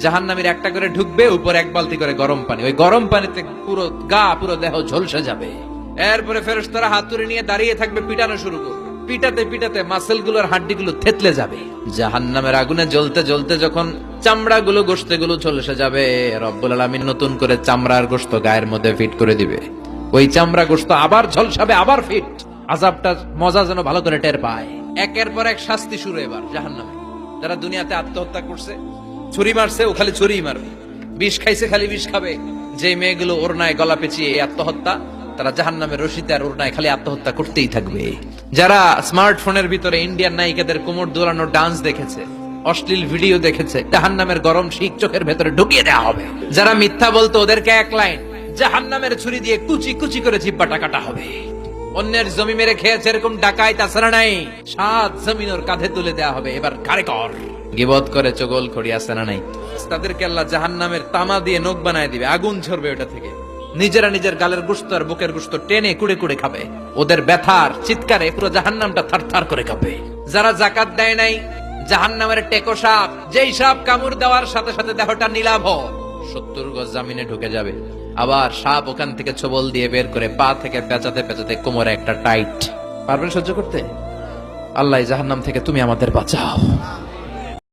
জাহান্নামীর একটা করে ঢুকবে, উপর এক বালতি করে গরম পানি, ওই গরম পানিতে পুরো গা পুরো দেহ ঝলসে যাবে। এরপরে ফেরেশতারা হাতুড়ি নিয়ে দাঁড়িয়ে থাকবে, পিটানো শুরু করবে। পিটাতে পিটাতে মাসেল গুলোর হাড্ডি গুলো থেতলে যাবে। জাহান্নামের আগুনে জ্বলতে জ্বলতে যখন চামড়া গুলো গোশতে গুলো ঝলসে যাবে, রব্বুল আলামিন নতুন করে চামড়ার গোশত গায়ের মধ্যে ফিট করে দিবে। ওই চামড়া গোশত আবার ঝলসাবে, আবার ফিট। আযাবটা মজা যেন ভালো করে টের পায়। একের পর এক শাস্তি শুরু এবার জাহান্নামে। যারা দুনিয়াতে আত্মহত্যা করছে, ছুরি মারছে, ও খালি ছুরিই মারবে। বিষ খাইছে, খালি বিষ খাবে। যে মেয়েগুলো ওড়নায় গলা পেঁচিয়ে এই আত্মহত্যা, তারা জাহান্নামের রশিতে আর ওড়নায় খালি আত্মহত্যা করতেই থাকবে। যারা স্মার্টফোনের ভিতরে ইন্ডিয়ান নায়িকাদের কোমর দোলানো ডান্স দেখেছে, অশ্লীল ভিডিও দেখেছে, জাহান্নামের গরম শিক চোখের ভেতরে ঢুকিয়ে দেওয়া হবে। যারা মিথ্যা বলতো, ওদেরকে এক লাইন, জাহান্নামের ছুরি দিয়ে কুচি কুচি করে জিহ্বাটা কাটা হবে। অন্যের জমি মেরে খেয়েছে এরকম ডাকাইত তাছাড়া নাই, 7 জমিন ওর কাঁধে তুলে দেওয়া হবে। এবার কারে কর গিবত করে চগল খড়ি আছে না নাই, তাদেরকে আল্লাহ জাহান্নামের তামা দিয়ে নখ বানায় দিবে, আগুন ঝরবে ওটা থেকে। নিজেরা নিজের গালের গোশত আর বুকের গোশত টেনে কুড়ে কুড়ে খাবে। ওদের ব্যথার চিৎকারে পুরো জাহান্নামটা থারথার করে কাঁপে। যারা যাকাত দেয় নাই, জাহান্নামের টেকো সাপ, যেই সাপ কামড় দেওয়ার সাথে সাথে দেহটা নীলাভ 70 গজ জামিনে ঢুকে যাবে। আবার সাপ ওখান থেকে ছোবল দিয়ে বের করে পা থেকে পেঁচাতে পেঁচাতে কোমরে একটা টাইট। পারবেন সহ্য করতে? আল্লাহ জাহান্নাম থেকে তুমি আমাদের বাঁচাও।